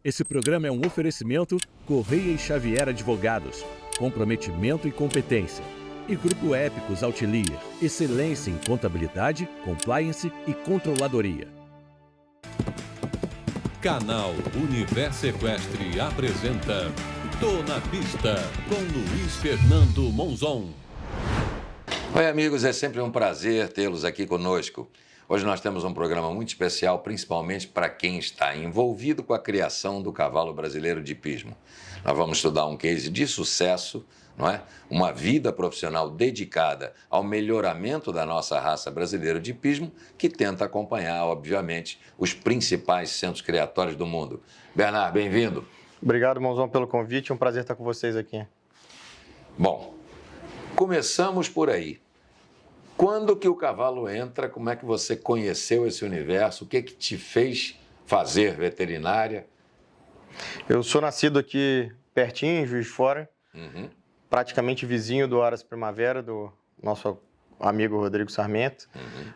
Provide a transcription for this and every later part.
Esse programa é um oferecimento Correia e Xavier Advogados, comprometimento e competência. E Grupo Épicos Outlier, excelência em contabilidade, compliance e controladoria. Canal Universo Equestre apresenta Tô na Pista, com Luiz Fernando Monzon. Oi, amigos, é sempre um prazer tê-los aqui conosco. Hoje nós temos um programa muito especial, principalmente para quem está envolvido com a criação do cavalo brasileiro de hipismo. Nós vamos estudar um case de sucesso, não é? Uma vida profissional dedicada ao melhoramento da nossa raça brasileira de hipismo, que tenta acompanhar, obviamente, os principais centros criatórios do mundo. Bernardo, bem-vindo. Obrigado, Monzon, pelo convite. É um prazer estar com vocês aqui. Bom, começamos por aí. Quando que o cavalo entra? Como é que você conheceu esse universo? O que que te fez fazer veterinária? Eu sou nascido aqui pertinho, em Juiz de Fora, praticamente vizinho do Aras Primavera, do nosso amigo Rodrigo Sarmento.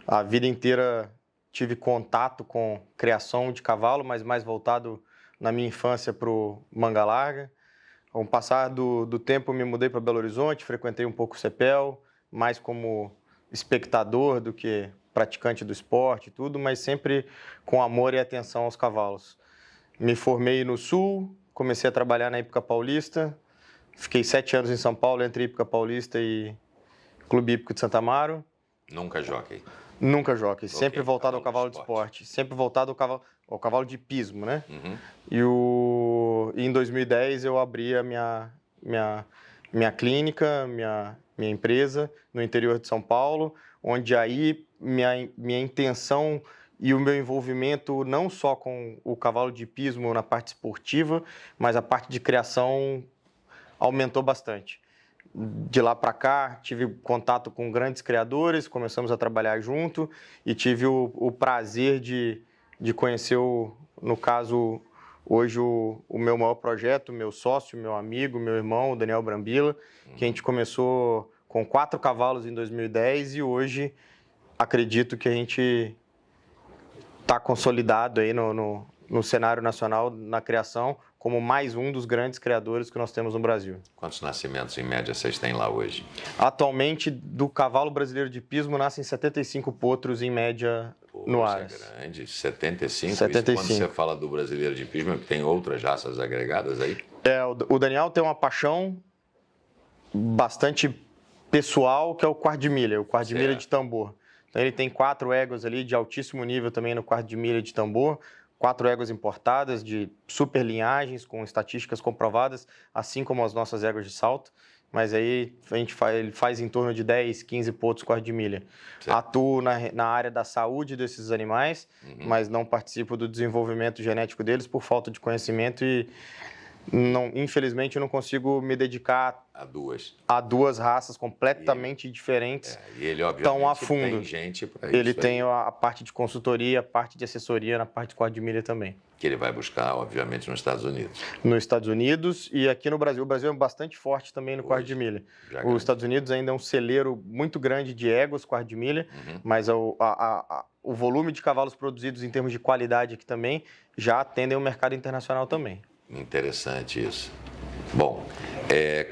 A vida inteira tive contato com criação de cavalo, mas mais voltado na minha infância para o manga larga. Com o passar do tempo, me mudei para Belo Horizonte, frequentei um pouco o CEPEL, mais como espectador do que praticante do esporte e tudo, mas sempre com amor e atenção aos cavalos. Me formei no Sul, comecei a trabalhar na Hípica Paulista, fiquei 7 anos em São Paulo, entre Hípica Paulista e Clube Hípico de Santa Amaro. Nunca jockey? Nunca jockey, sempre voltado ao cavalo de esporte, sempre voltado ao cavalo de hipismo, né? E em 2010 eu abri a minha clínica, minha empresa no interior de São Paulo, onde aí minha intenção e o meu envolvimento não só com o cavalo de hipismo na parte esportiva, mas a parte de criação aumentou bastante. De lá para cá, tive contato com grandes criadores, começamos a trabalhar junto e tive o prazer de conhecer, no caso, hoje o meu maior projeto, meu sócio, meu amigo, meu irmão, o Daniel Brambila, que a gente começou com 4 cavalos em 2010 e hoje acredito que a gente está consolidado aí no cenário nacional, na criação, como mais um dos grandes criadores que nós temos no Brasil. Quantos nascimentos, em média, vocês têm lá hoje? Atualmente, do cavalo brasileiro de hipismo, nascem 75 potros, em média, no Aras. É grande, 75? 75. E quando você fala do brasileiro de hipismo, tem outras raças agregadas aí? O Daniel tem uma paixão bastante pessoal, que é o quarto de milha, de tambor. Então, ele tem 4 éguas ali de altíssimo nível também no quarto de milha de tambor, 4 éguas importadas de super linhagens, com estatísticas comprovadas, assim como as nossas éguas de salto. Mas aí ele faz em torno de 10, 15 potros quarto de milha. Certo. Atuo na área da saúde desses animais, mas não participo do desenvolvimento genético deles por falta de conhecimento e, infelizmente, eu não consigo me dedicar a duas raças completamente diferentes, e ele, obviamente, tão a fundo. Tem gente para isso. Ele tem a parte de consultoria, a parte de assessoria na parte de quarto de milha também. Que ele vai buscar, obviamente, nos Estados Unidos. Nos Estados Unidos e aqui no Brasil. O Brasil é bastante forte também no quarto de milha. Os Estados Unidos ainda é um celeiro muito grande de éguas, quarto de milha, mas o volume de cavalos produzidos em termos de qualidade aqui também já atendem o mercado internacional também. Interessante isso. Bom,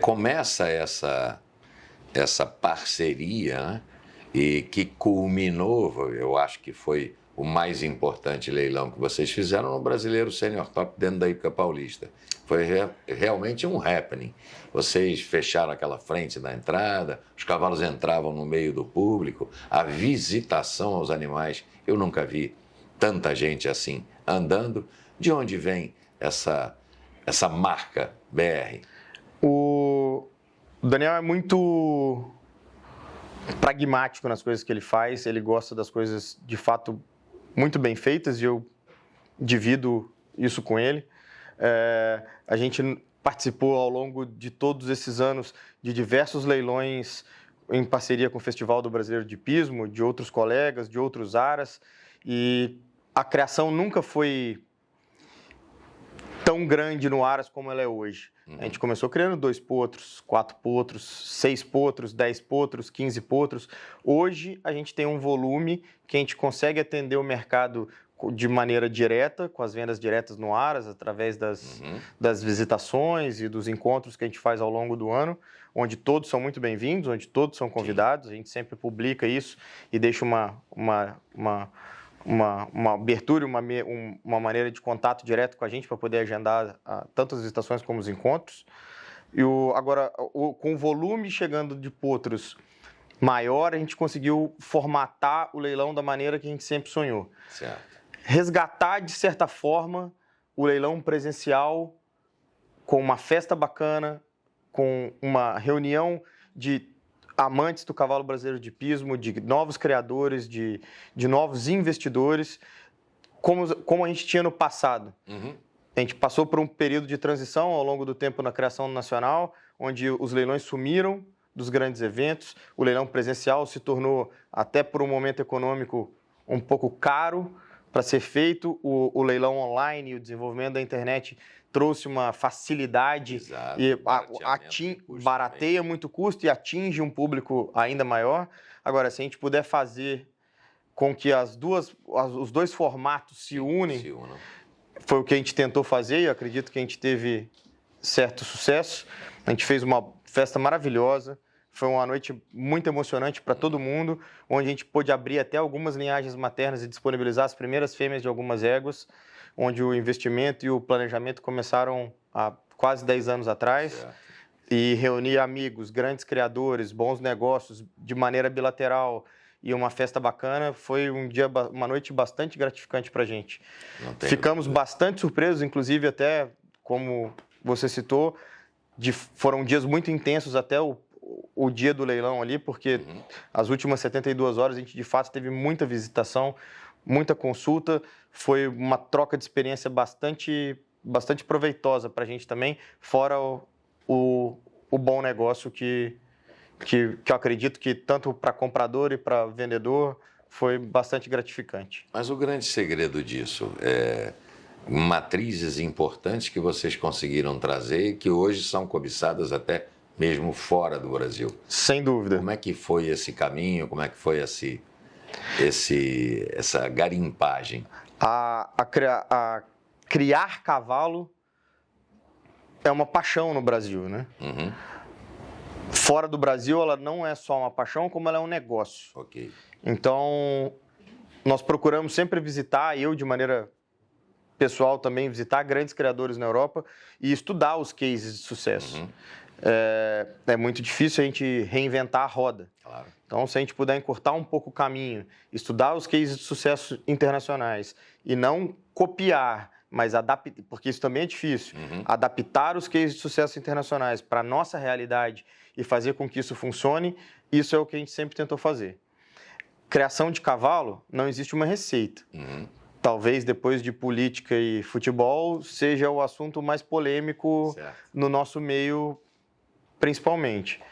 começa essa parceria, né? E que culminou, eu acho que foi o mais importante leilão que vocês fizeram no Brasileiro Sênior Top dentro da Hípica Paulista. Foi realmente um happening. Vocês fecharam aquela frente da entrada, os cavalos entravam no meio do público, a visitação aos animais. Eu nunca vi tanta gente assim andando. De onde vem essa marca BR? O Daniel é muito pragmático nas coisas que ele faz, ele gosta das coisas de fato muito bem feitas e eu divido isso com ele. A gente participou ao longo de todos esses anos de diversos leilões em parceria com o Festival do Brasileiro de Hipismo, de outros colegas, de outros aras, e a criação nunca foi tão grande no Aras como ela é hoje. A gente começou criando 2 potros, 4 potros, 6 potros, 10 potros, 15 potros. Hoje a gente tem um volume que a gente consegue atender o mercado de maneira direta, com as vendas diretas no Aras, através das visitações e dos encontros que a gente faz ao longo do ano, onde todos são muito bem-vindos, onde todos são convidados. A gente sempre publica isso e deixa uma abertura, uma maneira de contato direto com a gente para poder agendar tanto as visitações como os encontros. Agora, com o volume chegando de potros maior, a gente conseguiu formatar o leilão da maneira que a gente sempre sonhou. Certo. Resgatar, de certa forma, o leilão presencial com uma festa bacana, com uma reunião de amantes do cavalo brasileiro de hipismo, de novos criadores, de novos investidores, como a gente tinha no passado. A gente passou por um período de transição ao longo do tempo na criação nacional, onde os leilões sumiram dos grandes eventos, o leilão presencial se tornou, até por um momento econômico, um pouco caro para ser feito. O leilão online e o desenvolvimento da internet trouxe uma facilidade. Exato. E barateia muito custo e atinge um público ainda maior. Agora, se a gente puder fazer com que os dois formatos se unam, foi o que a gente tentou fazer e acredito que a gente teve certo sucesso. A gente fez uma festa maravilhosa. Foi uma noite muito emocionante para todo mundo, onde a gente pôde abrir até algumas linhagens maternas e disponibilizar as primeiras fêmeas de algumas éguas, onde o investimento e o planejamento começaram há quase 10 anos atrás. Certo. E reunir amigos, grandes criadores, bons negócios de maneira bilateral e uma festa bacana, foi uma noite bastante gratificante para a gente. Ficamos bastante surpresos, inclusive até, como você citou, foram dias muito intensos até o dia do leilão ali, porque as últimas 72 horas a gente de fato teve muita visitação, muita consulta, foi uma troca de experiência bastante proveitosa para a gente também, fora o bom negócio que eu acredito que tanto para comprador e para vendedor foi bastante gratificante. Mas o grande segredo disso é matrizes importantes que vocês conseguiram trazer e que hoje são cobiçadas até mesmo fora do Brasil. Sem dúvida. Como é que foi esse caminho? Como é que foi essa garimpagem? Criar cavalo é uma paixão no Brasil, né? Fora do Brasil, ela não é só uma paixão, como ela é um negócio. Ok. Então, nós procuramos sempre visitar, eu de maneira pessoal também, visitar grandes criadores na Europa e estudar os cases de sucesso. É muito difícil a gente reinventar a roda. Claro. Então, se a gente puder encurtar um pouco o caminho, estudar os cases de sucesso internacionais e não copiar, mas adaptar, porque isso também é difícil, adaptar os cases de sucesso internacionais para a nossa realidade e fazer com que isso funcione, isso é o que a gente sempre tentou fazer. Criação de cavalo, não existe uma receita. Talvez depois de política e futebol seja o assunto mais polêmico no nosso meio, principalmente.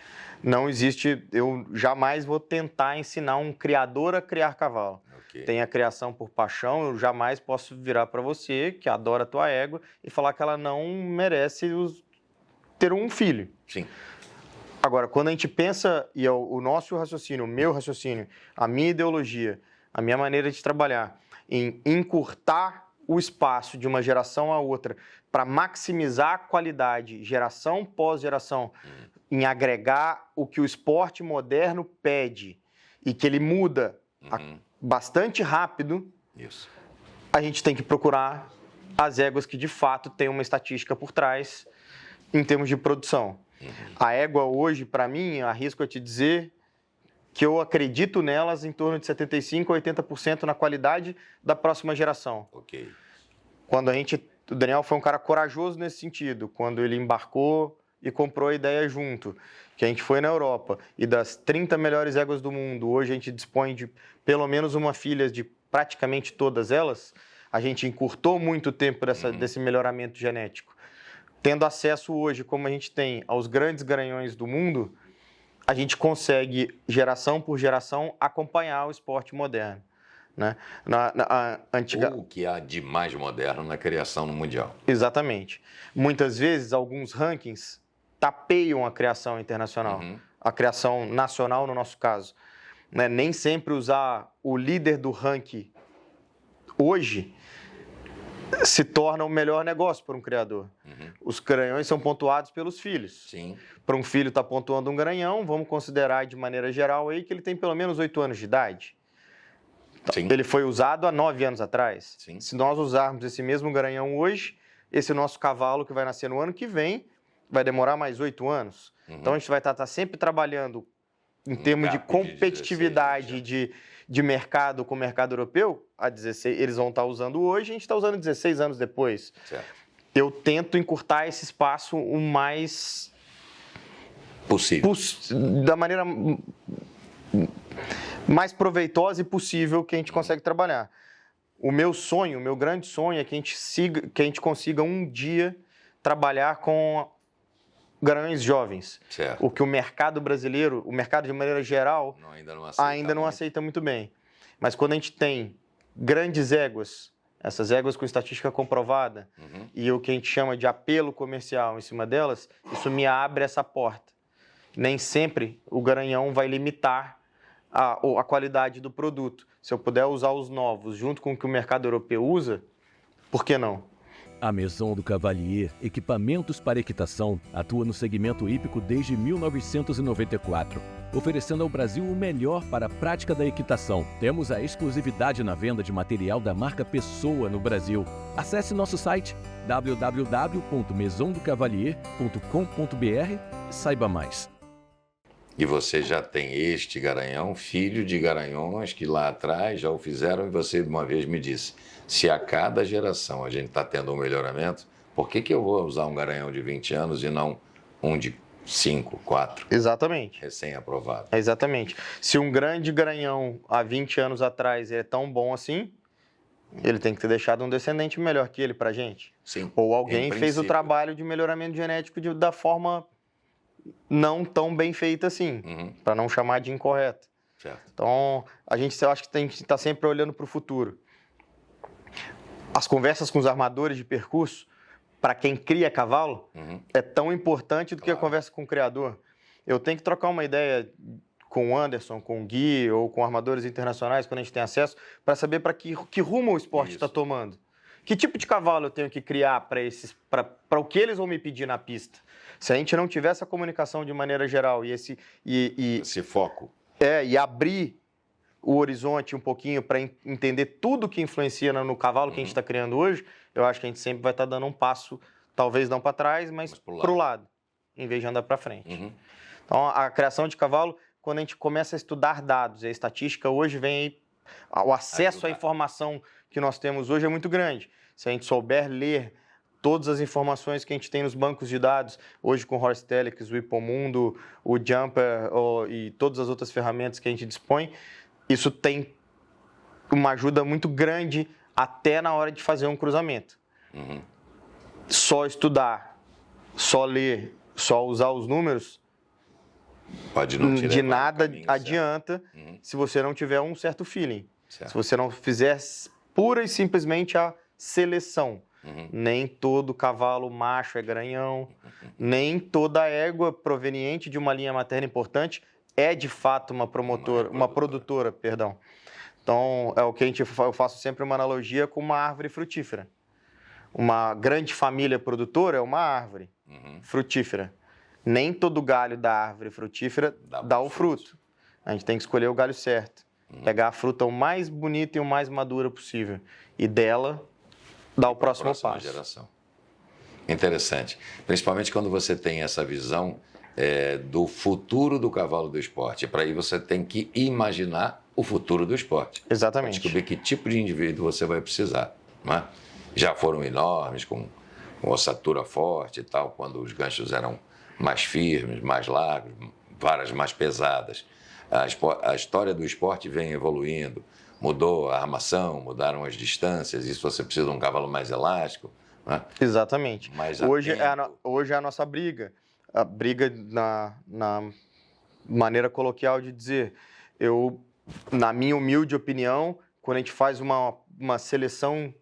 Não existe, eu jamais vou tentar ensinar um criador a criar cavalo. Tem a criação por paixão, eu jamais posso virar para você, que adora a tua égua, e falar que ela não merece ter um filho. Sim. Agora, quando a gente pensa, e é o nosso raciocínio, o meu raciocínio, a minha ideologia, a minha maneira de trabalhar, em encurtar o espaço de uma geração a outra para maximizar a qualidade, geração pós geração, em agregar o que o esporte moderno pede e que ele muda bastante rápido, a gente tem que procurar as éguas que de fato têm uma estatística por trás em termos de produção. A égua hoje, para mim, arrisco a te dizer que eu acredito nelas em torno de 75% a 80% na qualidade da próxima geração. Quando o Daniel foi um cara corajoso nesse sentido, quando ele embarcou e comprou a ideia junto, que a gente foi na Europa, e das 30 melhores éguas do mundo, hoje a gente dispõe de pelo menos uma filha de praticamente todas elas, a gente encurtou muito o tempo desse melhoramento genético. Tendo acesso hoje, como a gente tem, aos grandes garanhões do mundo, a gente consegue, geração por geração, acompanhar o esporte moderno. Né? O que há de mais moderno na criação no Mundial. Exatamente. Muitas vezes, alguns rankings tapeiam a criação internacional, a criação nacional, no nosso caso. Né? Nem sempre usar o líder do ranking hoje se torna o melhor negócio para um criador. Os garanhões são pontuados pelos filhos. Sim. Para um filho estar pontuando um garanhão, vamos considerar de maneira geral aí que ele tem pelo menos 8 anos de idade. Sim. Ele foi usado há 9 anos atrás. Sim. Se nós usarmos esse mesmo garanhão hoje, esse nosso cavalo que vai nascer no ano que vem vai demorar mais 8 anos. Então a gente vai estar sempre trabalhando em termos de competitividade de mercado com o mercado europeu, a 16, eles vão estar usando hoje, a gente está usando 16 anos depois. Certo. Eu tento encurtar esse espaço o mais possível. Da maneira mais proveitosa e possível que a gente consegue trabalhar. O meu sonho, o meu grande sonho é que a gente consiga um dia trabalhar com garanhões jovens. Certo. O que o mercado brasileiro, o mercado de maneira geral, ainda não aceita muito bem. Mas quando a gente tem grandes éguas, essas éguas com estatística comprovada, e o que a gente chama de apelo comercial em cima delas, isso me abre essa porta. Nem sempre o garanhão vai limitar a qualidade do produto. Se eu puder usar os novos junto com o que o mercado europeu usa, por que não? A Maison do Cavalier Equipamentos para Equitação atua no segmento hípico desde 1994, oferecendo ao Brasil o melhor para a prática da equitação. Temos a exclusividade na venda de material da marca Pessoa no Brasil. Acesse nosso site www.maisondocavalier.com.br e saiba mais. E você já tem este garanhão, filho de garanhões que lá atrás já o fizeram, e você uma vez me disse, se a cada geração a gente está tendo um melhoramento, por que eu vou usar um garanhão de 20 anos e não um de 5, 4? Exatamente. Recém-aprovado. Exatamente. Se um grande garanhão há 20 anos atrás é tão bom assim, ele tem que ter deixado um descendente melhor que ele pra gente. Sim. Ou alguém fez o trabalho de melhoramento genético da forma não tão bem feita assim, para não chamar de incorreta. Certo. Então, eu acho que tem que estar sempre olhando para o futuro. As conversas com os armadores de percurso, para quem cria cavalo, é tão importante do que a conversa com o criador. Eu tenho que trocar uma ideia com o Anderson, com o Gui ou com armadores internacionais, quando a gente tem acesso, para saber para que rumo o esporte está tomando. Que tipo de cavalo eu tenho que criar para o que eles vão me pedir na pista? Se a gente não tiver essa comunicação de maneira geral e esse foco. E abrir o horizonte um pouquinho para entender tudo que influencia no cavalo que a gente está criando hoje, eu acho que a gente sempre vai estar dando um passo, talvez não para trás, mas para o lado, em vez de andar para frente. Então, a criação de cavalo, quando a gente começa a estudar dados, e a estatística hoje vem aí, o acesso à informação que nós temos hoje é muito grande. Se a gente souber ler todas as informações que a gente tem nos bancos de dados, hoje com o Horse Telex, o Hipomundo, o Jumper e todas as outras ferramentas que a gente dispõe, isso tem uma ajuda muito grande até na hora de fazer um cruzamento. Só estudar, só ler, só usar os números, pode não de nada adianta se você não tiver um certo feeling. Certo. Se você não fizer pura e simplesmente a seleção. Nem todo cavalo macho é garanhão, nem toda égua proveniente de uma linha materna importante é de fato uma produtora, perdão. Então, é o que eu faço sempre uma analogia com uma árvore frutífera. Uma grande família produtora é uma árvore frutífera. Nem todo galho da árvore frutífera dá o fruto. A gente tem que escolher o galho certo. Pegar a fruta o mais bonita e o mais madura possível. E dela, dar o próximo passo. Geração. Interessante. Principalmente quando você tem essa visão do futuro do cavalo do esporte. Para aí você tem que imaginar o futuro do esporte. Exatamente. Para descobrir que tipo de indivíduo você vai precisar. Não é? Já foram enormes, com ossatura forte e tal, quando os ganchos eram mais firmes, mais largos, varas mais pesadas. A história do esporte vem evoluindo, mudou a armação, mudaram as distâncias, isso você precisa de um cavalo mais elástico. Né? Exatamente. Hoje é a nossa briga. A briga na maneira coloquial de dizer, na minha humilde opinião, quando a gente faz uma seleção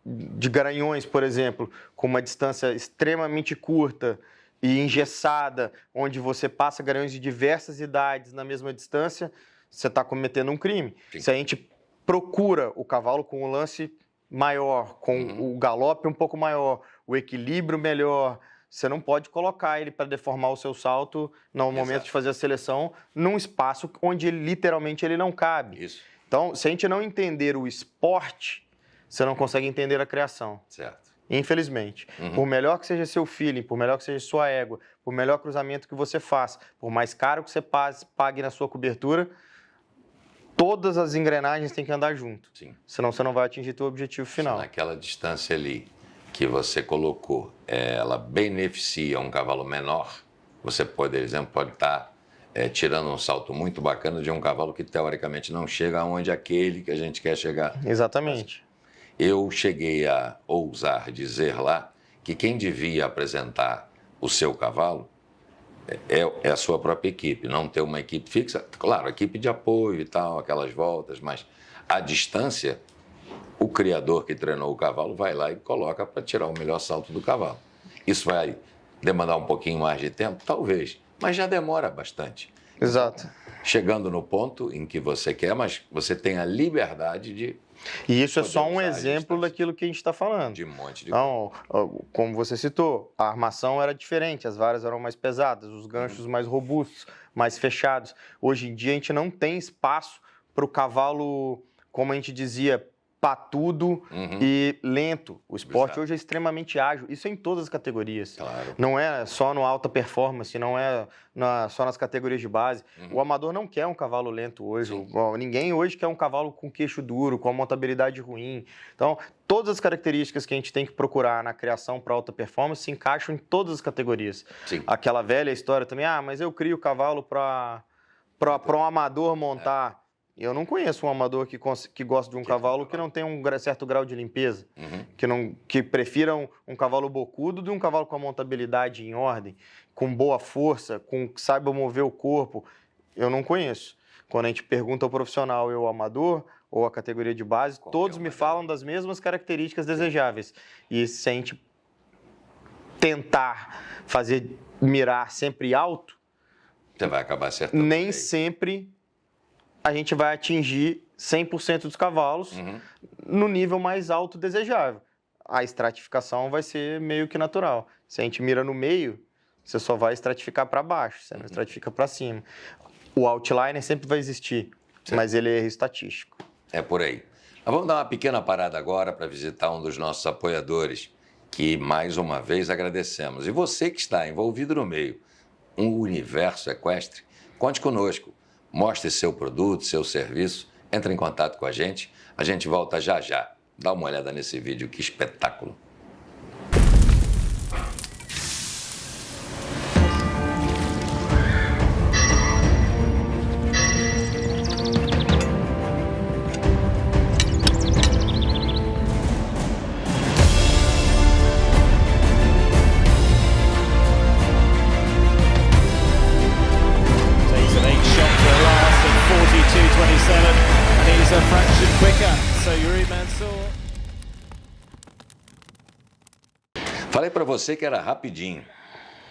de garanhões, por exemplo, com uma distância extremamente curta e engessada, onde você passa garanhões de diversas idades na mesma distância, você está cometendo um crime. Sim. Se a gente procura o cavalo com o lance maior, com o galope um pouco maior, o equilíbrio melhor. Você não pode colocar ele para deformar o seu salto no momento de fazer a seleção num espaço onde literalmente ele não cabe. Isso. Então, se a gente não entender o esporte, você não consegue entender a criação. Certo. Infelizmente. Por melhor que seja seu feeling, por melhor que seja sua égua, por melhor cruzamento que você faça, por mais caro que você pague na sua cobertura, todas as engrenagens têm que andar junto. Sim. Senão você não vai atingir seu objetivo final. Se naquela distância ali que você colocou, ela beneficia um cavalo menor, você, por exemplo, pode estar tirando um salto muito bacana de um cavalo que, teoricamente, não chega aonde aquele que a gente quer chegar. Exatamente. Eu cheguei a ousar dizer lá que quem devia apresentar o seu cavalo é a sua própria equipe, não ter uma equipe fixa. Claro, equipe de apoio e tal, aquelas voltas, mas a distância, o criador que treinou o cavalo vai lá e coloca para tirar o melhor salto do cavalo. Isso vai demandar um pouquinho mais de tempo? Talvez, mas já demora bastante. Exato. Chegando no ponto em que você quer, mas você tem a liberdade de... E isso é só um exemplo daquilo que a gente está falando. De um monte de... Então, como você citou, a armação era diferente, as varas eram mais pesadas, os ganchos mais robustos, mais fechados. Hoje em dia a gente não tem espaço para o cavalo, como a gente dizia, patudo e lento. O esporte hoje é extremamente ágil. Isso é em todas as categorias. Claro. Não é só no alta performance, não é só nas categorias de base. O amador não quer um cavalo lento hoje. Ninguém hoje quer um cavalo com queixo duro, com uma montabilidade ruim. Então, todas as características que a gente tem que procurar na criação para alta performance se encaixam em todas as categorias. Sim. Aquela velha história também, mas eu crio o cavalo para um amador montar. Eu não conheço um amador que gosta de um cavalo que não tem um certo grau de limpeza, que prefira um cavalo bocudo de um cavalo com a montabilidade em ordem, com boa força, que saiba mover o corpo. Eu não conheço. Quando a gente pergunta ao profissional, o amador ou a categoria de base, todos me falam das mesmas características desejáveis. E se a gente tentar mirar sempre alto, você vai acabar acertando. Nem sempre a gente vai atingir 100% dos cavalos no nível mais alto desejável. A estratificação vai ser meio que natural. Se a gente mira no meio, você só vai estratificar para baixo, você não estratifica para cima. O outliner sempre vai existir, mas ele é erro estatístico. É por aí. Nós vamos dar uma pequena parada agora para visitar um dos nossos apoiadores, que mais uma vez agradecemos. E você que está envolvido no meio, um universo equestre, conte conosco. Mostre seu produto, seu serviço, entre em contato com a gente volta já já. Dá uma olhada nesse vídeo, que espetáculo. Falei para você que era rapidinho.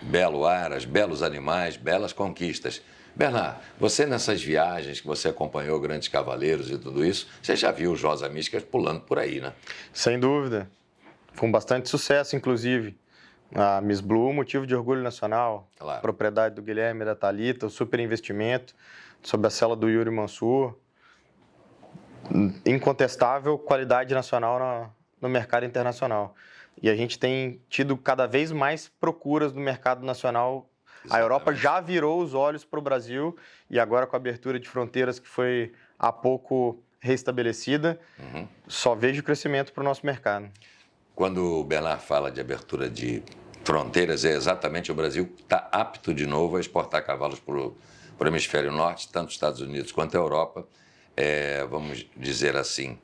Belo aras, belos animais, belas conquistas. Bernard, você nessas viagens que você acompanhou grandes cavaleiros e tudo isso, você já viu os Rosa Místicas pulando por aí, né? Sem dúvida. Com bastante sucesso, inclusive. A Miss Blue, motivo de orgulho nacional. Claro. Propriedade do Guilherme e da Thalita, o super investimento sob a cela do Yuri Mansur. Incontestável qualidade nacional no mercado internacional. E a gente tem tido cada vez mais procuras no mercado nacional. Exatamente. A Europa já virou os olhos para o Brasil e agora com a abertura de fronteiras que foi há pouco restabelecida, só vejo crescimento para o nosso mercado. Quando o Bernard fala de abertura de fronteiras, é exatamente o Brasil está apto de novo a exportar cavalos para o hemisfério norte, tanto os Estados Unidos quanto a Europa. Vamos dizer assim,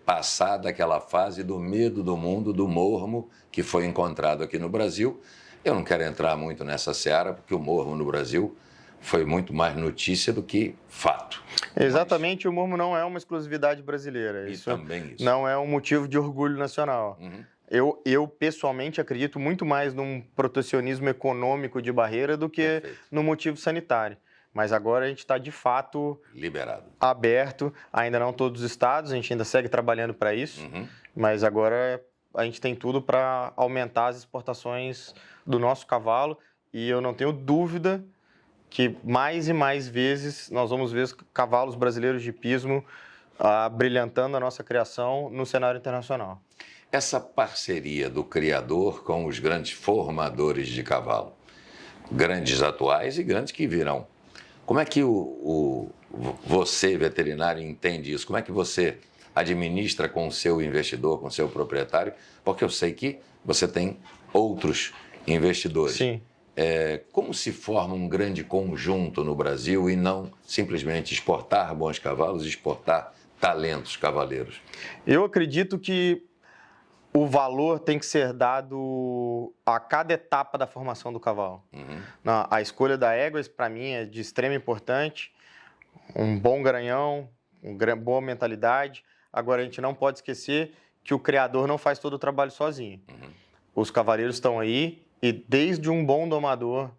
passar daquela fase do medo do mundo, do mormo, que foi encontrado aqui no Brasil. Eu não quero entrar muito nessa seara, porque o mormo no Brasil foi muito mais notícia do que fato. Exatamente, o mormo não é uma exclusividade brasileira. Isso também isso. Não é um motivo de orgulho nacional. Eu, pessoalmente, acredito muito mais num protecionismo econômico de barreira do que no motivo sanitário. Mas agora a gente está, de fato, liberado, aberto. Ainda não todos os estados, a gente ainda segue trabalhando para isso. Mas agora a gente tem tudo para aumentar as exportações do nosso cavalo. E eu não tenho dúvida que mais e mais vezes nós vamos ver os cavalos brasileiros de pismo brilhantando a nossa criação no cenário internacional. Essa parceria do criador com os grandes formadores de cavalo, grandes atuais e grandes que virão, como é que você, veterinário, entende isso? Como é que você administra com o seu investidor, com o seu proprietário? Porque eu sei que você tem outros investidores. Sim. Como se forma um grande conjunto no Brasil e não simplesmente exportar bons cavalos, exportar talentos cavaleiros? Eu acredito que o valor tem que ser dado a cada etapa da formação do cavalo. A escolha da égua, para mim, é de extrema importância. Um bom garanhão, boa mentalidade. Agora, a gente não pode esquecer que o criador não faz todo o trabalho sozinho. Os cavaleiros estão aí e desde um bom domador,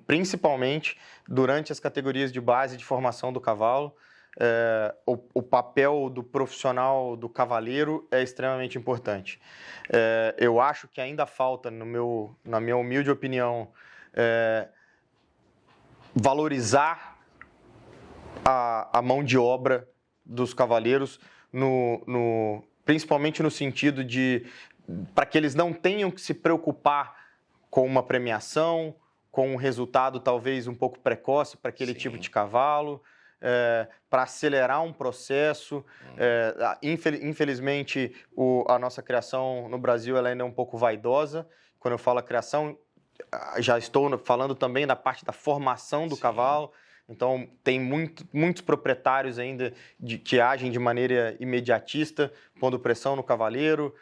principalmente durante as categorias de base de formação do cavalo, o papel do profissional, do cavaleiro, é extremamente importante. Eu acho que ainda falta, na minha humilde opinião, valorizar a mão de obra dos cavaleiros, principalmente no sentido de para que eles não tenham que se preocupar com uma premiação, com um resultado talvez um pouco precoce para aquele tipo de cavalo, para acelerar um processo. Infelizmente, a nossa criação no Brasil ela ainda é um pouco vaidosa. Quando eu falo a criação, já estou falando também da parte da formação do cavalo. Então, tem muitos proprietários ainda que agem de maneira imediatista, pondo pressão no cavaleiro,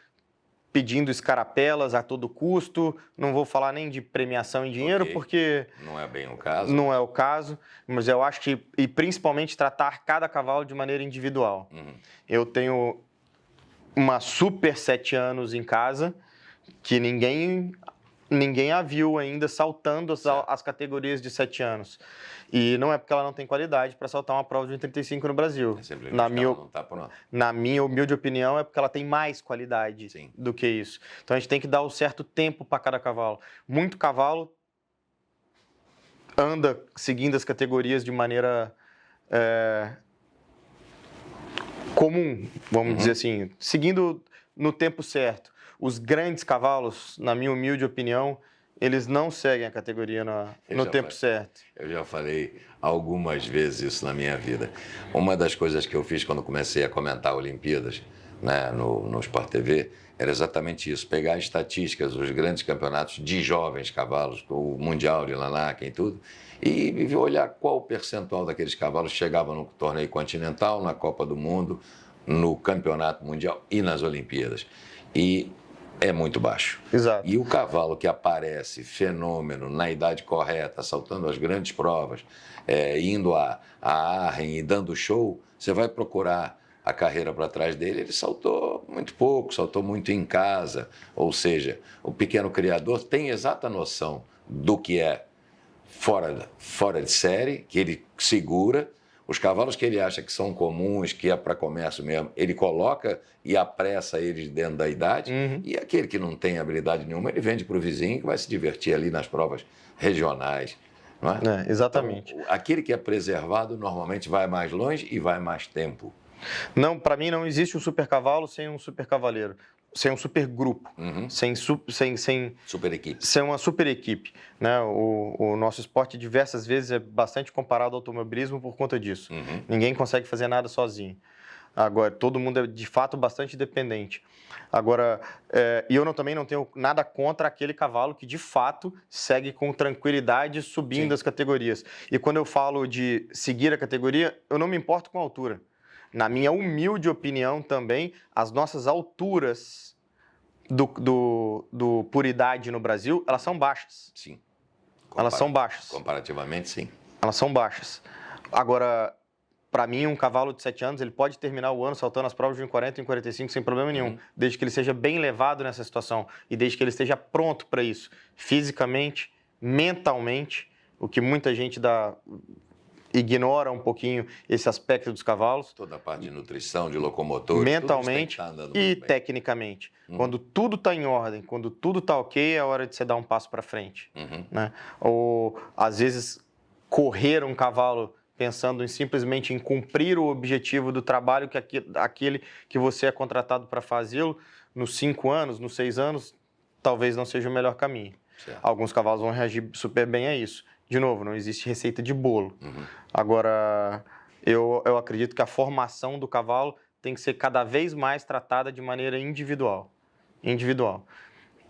pedindo escarapelas a todo custo. Não vou falar nem de premiação em dinheiro, porque não é bem o caso. Não é o caso, mas eu acho que, e principalmente, tratar cada cavalo de maneira individual. Eu tenho uma super 7 anos em casa, que ninguém a viu ainda saltando as categorias de 7 anos. E não é porque ela não tem qualidade para saltar uma prova de 1,35 no Brasil. Na minha humilde opinião, é porque ela tem mais qualidade do que isso. Então a gente tem que dar o certo tempo para cada cavalo. Muito cavalo anda seguindo as categorias de maneira comum, vamos dizer assim, seguindo no tempo certo. Os grandes cavalos, na minha humilde opinião, eles não seguem a categoria no tempo certo. Eu já falei algumas vezes isso na minha vida. Uma das coisas que eu fiz quando comecei a comentar Olimpíadas, né, no Sport TV, era exatamente isso, pegar estatísticas dos grandes campeonatos de jovens cavalos, o Mundial de Lanaken e tudo, e olhar qual o percentual daqueles cavalos chegava no torneio continental, na Copa do Mundo, no Campeonato Mundial e nas Olimpíadas. E é muito baixo. Exato. E o cavalo que aparece fenômeno na idade correta, saltando as grandes provas, indo a Arren e dando show, você vai procurar a carreira para trás dele, ele saltou muito pouco, saltou muito em casa. Ou seja, o pequeno criador tem exata noção do que é fora de série, que ele segura. Os cavalos que ele acha que são comuns, que é para comércio mesmo, ele coloca e apressa eles dentro da idade. E aquele que não tem habilidade nenhuma, ele vende para o vizinho que vai se divertir ali nas provas regionais. Não é? Exatamente. Então, aquele que é preservado normalmente vai mais longe e vai mais tempo. Não, para mim não existe um super cavalo sem um super cavaleiro. Sem um super grupo, sem super equipe. Sem uma super equipe, né? O nosso esporte diversas vezes é bastante comparado ao automobilismo por conta disso. Ninguém consegue fazer nada sozinho. Agora, todo mundo é de fato bastante dependente. Agora, e eu também não tenho nada contra aquele cavalo que de fato segue com tranquilidade subindo as categorias. E quando eu falo de seguir a categoria, eu não me importo com a altura. Na minha humilde opinião também, as nossas alturas do por idade no Brasil, elas são baixas. Sim. Elas são baixas. Comparativamente, sim. Elas são baixas. Agora, para mim, um cavalo de 7 anos, ele pode terminar o ano saltando as provas de 1,40 e 1,45 sem problema nenhum, desde que ele seja bem levado nessa situação e desde que ele esteja pronto para isso, fisicamente, mentalmente, o que muita gente ignora um pouquinho esse aspecto dos cavalos. Toda a parte de nutrição, de locomotor, mentalmente e tecnicamente. Quando tudo está em ordem, quando tudo está ok, é hora de você dar um passo para frente. Né? Ou, às vezes, correr um cavalo pensando simplesmente em cumprir o objetivo do trabalho, que aquele que você é contratado para fazê-lo, nos 5 anos, nos 6 anos, talvez não seja o melhor caminho. Certo. Alguns cavalos vão reagir super bem a isso. De novo, não existe receita de bolo. Agora, eu acredito que a formação do cavalo tem que ser cada vez mais tratada de maneira individual.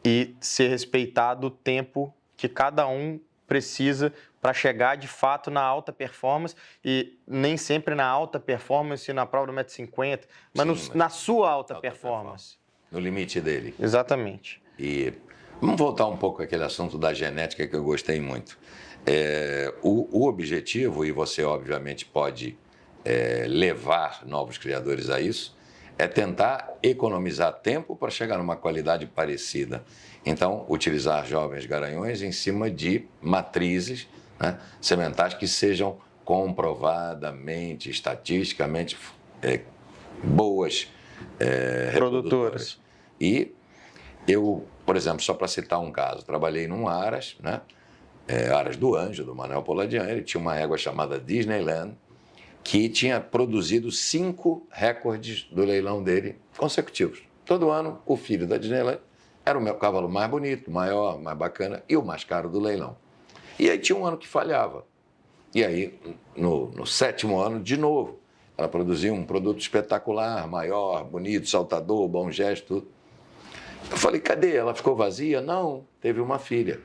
E ser respeitado o tempo que cada um precisa para chegar de fato na alta performance, e nem sempre na alta performance na prova do 1,50 m, mas na sua alta performance. No limite dele. Exatamente. E vamos voltar um pouco àquele assunto da genética que eu gostei muito. O objetivo, e você obviamente pode levar novos criadores a isso, é tentar economizar tempo para chegar numa qualidade parecida. Então, utilizar jovens garanhões em cima de matrizes, né, sementais que sejam comprovadamente, estatisticamente boas produtoras. E eu, por exemplo, só para citar um caso, trabalhei num Aras, né, Aras do Anjo, do Manuel Poladian. Ele tinha uma égua chamada Disneyland, que tinha produzido 5 recordes do leilão dele consecutivos. Todo ano, o filho da Disneyland era o meu cavalo mais bonito, maior, mais bacana e o mais caro do leilão. E aí tinha um ano que falhava. E aí, no 7º ano, de novo, ela produzia um produto espetacular, maior, bonito, saltador, bom gesto, tudo. Eu falei, cadê? Ela ficou vazia? Não, teve uma filha.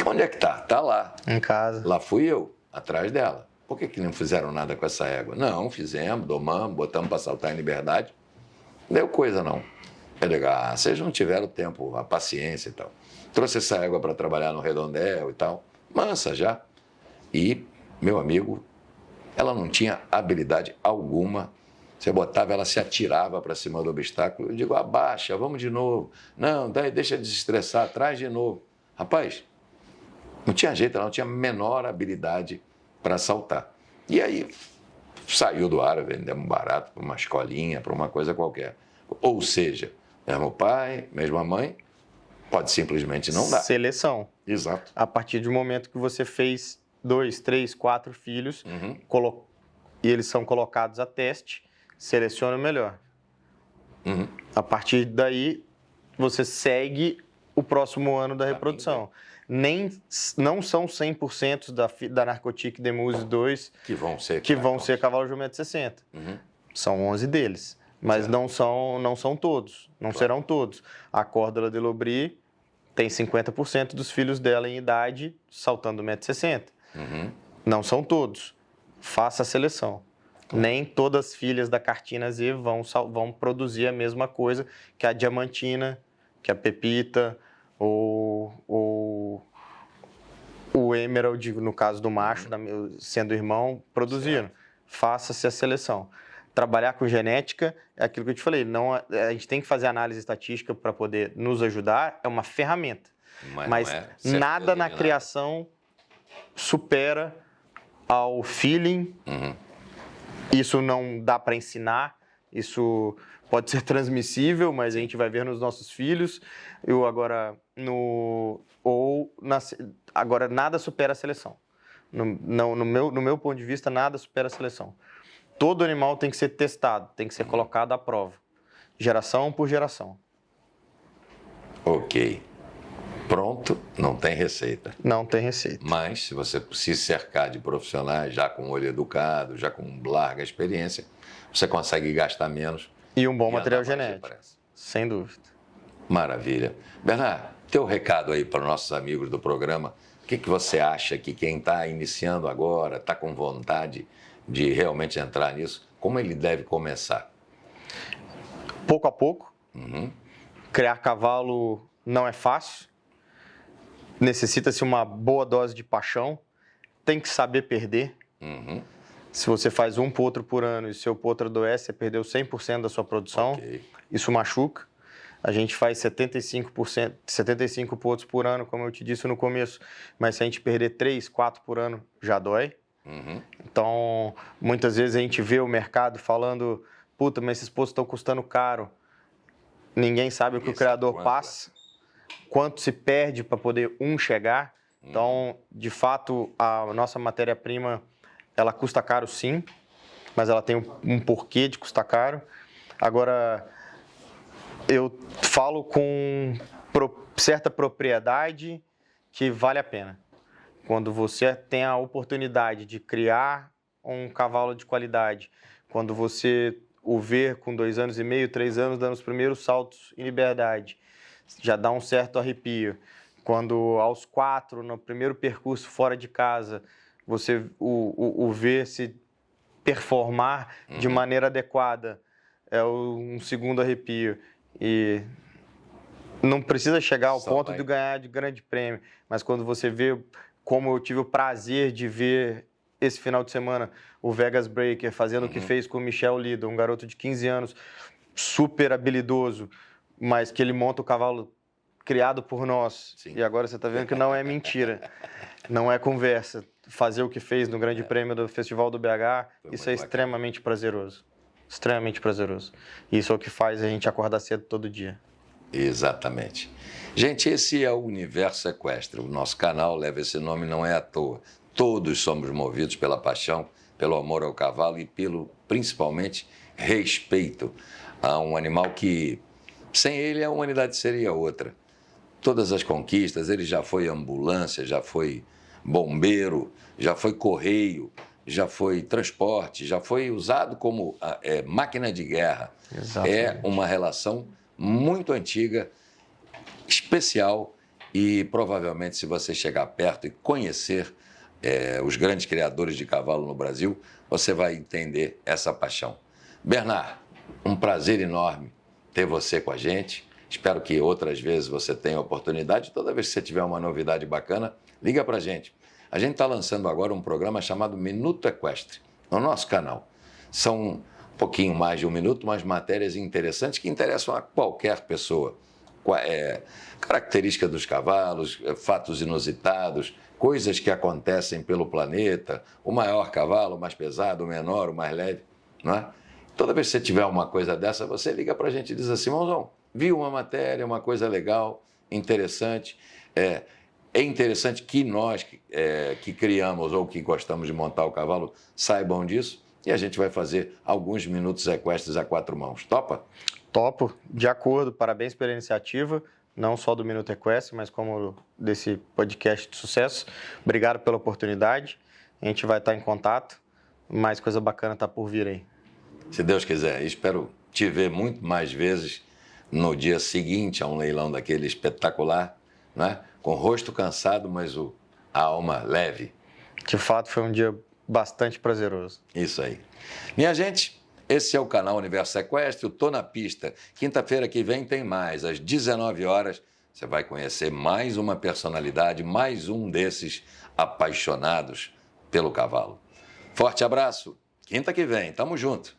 Onde é que tá? Tá lá. Em casa. Lá fui eu, atrás dela. Por que não fizeram nada com essa égua? Não, fizemos, domamos, botamos para saltar em liberdade. Não deu coisa, não. Eu digo, vocês não tiveram tempo, a paciência e tal. Trouxe essa égua para trabalhar no redondel e tal. Mansa já. E, meu amigo, ela não tinha habilidade alguma. Você botava, ela se atirava para cima do obstáculo. Eu digo, abaixa, vamos de novo. Não, daí deixa desestressar, traz de novo. Rapaz, não tinha jeito, ela não tinha a menor habilidade para saltar. E aí, saiu do ar, vendemos barato para uma escolinha, para uma coisa qualquer. Ou seja, mesmo pai, mesma mãe, pode simplesmente não dar. Seleção. Exato. A partir do momento que você fez 2, 3, 4 filhos, e eles são colocados a teste, seleciona o melhor. A partir daí, você segue o próximo ano da reprodução. Não são 100% da Narcotique Demuse 2 que vão ser cavalos de 1,60 m. São 11 deles, mas não são todos, não serão todos. A Córdola de Lobry tem 50% dos filhos dela em idade saltando 1,60 m. Não são todos. Faça a seleção. Nem todas as filhas da Cartina Z vão produzir a mesma coisa que a Diamantina, que a Pepita, ou o Emerald, no caso do macho, sendo irmão, produziram. Faça-se a seleção. Trabalhar com genética é aquilo que eu te falei. A gente tem que fazer análise estatística para poder nos ajudar, é uma ferramenta. Mas nada na criação supera ao feeling. Isso não dá para ensinar, isso pode ser transmissível, mas a gente vai ver nos nossos filhos. Agora, nada supera a seleção. No meu ponto de vista, nada supera a seleção. Todo animal tem que ser testado, tem que ser colocado à prova, geração por geração. Ok. Pronto, não tem receita. Não tem receita. Mas, se você se cercar de profissionais já com olho educado, já com larga experiência, você consegue gastar menos. E um bom material genético, sem dúvida. Maravilha. Bernard, teu recado aí para os nossos amigos do programa. O que você acha que quem está iniciando agora, está com vontade de realmente entrar nisso, como ele deve começar? Pouco a pouco. Criar cavalo não é fácil. Necessita-se uma boa dose de paixão, tem que saber perder. Se você faz um potro por ano e seu potro adoece, você perdeu 100% da sua produção, isso machuca. A gente faz 75 potros por ano, como eu te disse no começo, mas se a gente perder 3, 4 por ano, já dói. Então, muitas vezes a gente vê o mercado falando, puta, mas esses postos estão custando caro. Ninguém sabe o que o criador passa, quanto se perde para poder chegar. Então, de fato, a nossa matéria-prima, ela custa caro sim, mas ela tem um porquê de custar caro. Agora, eu falo com certa propriedade que vale a pena. Quando você tem a oportunidade de criar um cavalo de qualidade, quando você o vê com 2 anos e meio, 3 anos, dando os primeiros saltos em liberdade, já dá um certo arrepio. Quando aos 4, no primeiro percurso fora de casa, você o vê se performar de maneira adequada, é um segundo arrepio. E não precisa chegar ao ponto de ganhar de grande prêmio, mas quando você vê, como eu tive o prazer de ver esse final de semana, o Vegas Breaker fazendo o que fez com o Michel Lido, um garoto de 15 anos, super habilidoso, mas que ele monta o cavalo criado por nós. Sim. E agora você está vendo que não é mentira, não é conversa. Fazer o que fez no Grande Prêmio do Festival do BH, isso é extremamente prazeroso. Extremamente prazeroso. Isso é o que faz a gente acordar cedo todo dia. Exatamente. Gente, esse é o Universo Equestre. O nosso canal leva esse nome, não é à toa. Todos somos movidos pela paixão, pelo amor ao cavalo e pelo, principalmente, respeito a um animal que, sem ele, a humanidade seria outra. Todas as conquistas, ele já foi ambulância, já foi bombeiro, já foi correio, já foi transporte, já foi usado como máquina de guerra. Exatamente. É uma relação muito antiga, especial e provavelmente se você chegar perto e conhecer os grandes criadores de cavalo no Brasil, você vai entender essa paixão. Bernard, um prazer enorme ter você com a gente. Espero que outras vezes você tenha oportunidade. Toda vez que você tiver uma novidade bacana, liga pra gente. A gente está lançando agora um programa chamado Minuto Equestre, no nosso canal. São um pouquinho mais de 1 minuto, mas matérias interessantes que interessam a qualquer pessoa. Características dos cavalos, fatos inusitados, coisas que acontecem pelo planeta, o maior cavalo, o mais pesado, o menor, o mais leve, não é? Toda vez que você tiver uma coisa dessa, você liga para a gente e diz assim, Monzão, vi uma matéria, uma coisa legal, interessante, é interessante que nós que criamos ou que gostamos de montar o cavalo saibam disso e a gente vai fazer alguns minutos equestres a 4 mãos. Topa? Topo, de acordo, parabéns pela iniciativa, não só do Minuto Equestre, mas como desse podcast de sucesso. Obrigado pela oportunidade, a gente vai estar em contato, mais coisa bacana está por vir aí. Se Deus quiser, espero te ver muito mais vezes no dia seguinte a um leilão daquele espetacular, né? Com o rosto cansado, mas a alma leve. De fato, foi um dia bastante prazeroso. Isso aí. Minha gente, esse é o canal Universo Equestre, eu tô na pista. Quinta-feira que vem tem mais, às 19 horas, você vai conhecer mais uma personalidade, mais um desses apaixonados pelo cavalo. Forte abraço, quinta que vem, tamo junto.